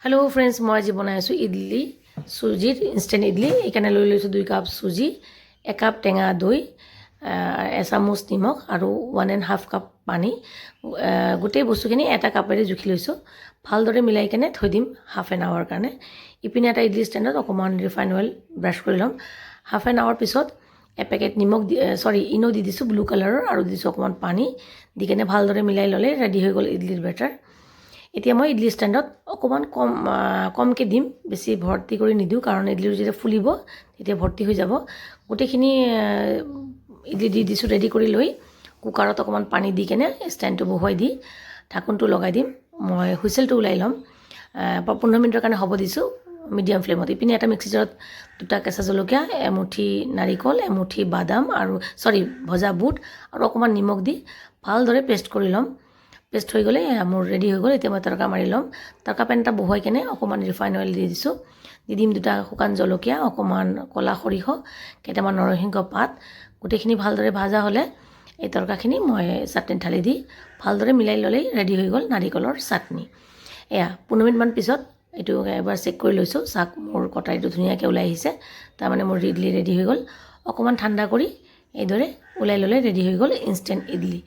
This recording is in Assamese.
हेलो फ्रेंड्स मैं आज बनाई आसो इडली सुजीर इन्स्टेंट इडली এইকাৰণে লৈ লৈছোঁ 2 কাপ সুজি 1 কাপ টেঙা দৈ এচামুচ নিমখ আৰু 1.5 কাপ পানী গোটেই বস্তুখিনি এটা কাপেৰে জুখি লৈছোঁ ভালদৰে মিলাই কেনে থৈ দিম হাফ এন আৱাৰ কাৰণে ইপিনে এটা ইডলি ষ্টেণ্ডত অকমান ৰিফাইন অইল ব্ৰাছ কৰি লম হাফ এন আৱাৰ পিছত এপেকেট নিমখ ইনো দি দিছোঁ ব্লু কালাৰৰ আৰু দিছোঁ অকমান পানী দি কেনে ভালদৰে মিলাই ল'লে ৰেডি হৈ গ'ল ইডলিৰ বেটাৰ এতিয়া মই ইডলি ষ্টেণ্ডত অকমান কমকৈ দিম বেছি ভৰ্তি কৰি নিদিওঁ কাৰণ ইডলিটো যেতিয়া ফুলিব তেতিয়া ভৰ্তি হৈ যাব গোটেইখিনি ইডলি দি দিছোঁ ৰেডি কৰি লৈ কুকাৰত অকমান পানী দি কেনে ষ্টেণ্ডটো বহুৱাই দি ঢাকনটো লগাই দিম মই হুইচেলটো ওলাই ল'ম 15 মিনিটৰ কাৰণে হ'ব দিছোঁ মিডিয়াম ফ্লেমত ইপিনে এটা মিক্সি জাৰত দুটা কেঁচা জলকীয়া এমুঠি নাৰিকল এমুঠি বাদাম আৰু ভজা বুট আৰু অকমান নিমখ দি ভালদৰে পেষ্ট কৰি ল'ম পেষ্ট হৈ গ'লে মোৰ ৰেডি হৈ গ'ল এতিয়া মই তৰকা মাৰি ল'ম তৰকা পেন এটা বহুৱাই কেনে অকমান ৰিফাইন অইল দি দিছোঁ দি দিম দুটা শুকান জলকীয়া অকমান কলা সৰিহ কেইটামান নৰসিংহ পাত গোটেইখিনি ভালদৰে ভাজা হ'লে এই তৰকাখিনি মই চাটনি ঢালি দি ভালদৰে মিলাই ল'লেই ৰেডি হৈ গ'ল নাৰিকলৰ চাটনি এয়া 15 মিনিটমান পিছত এইটো এবাৰ চেক কৰি লৈছোঁ চাক মোৰ কটাৰীটো ধুনীয়াকৈ ওলাই আহিছে তাৰমানে মোৰ ইডলি ৰেডি হৈ গ'ল অকমান ঠাণ্ডা কৰি এইদৰে ওলাই ল'লে ৰেডি হৈ গ'ল ইনষ্টেণ্ট ইডলি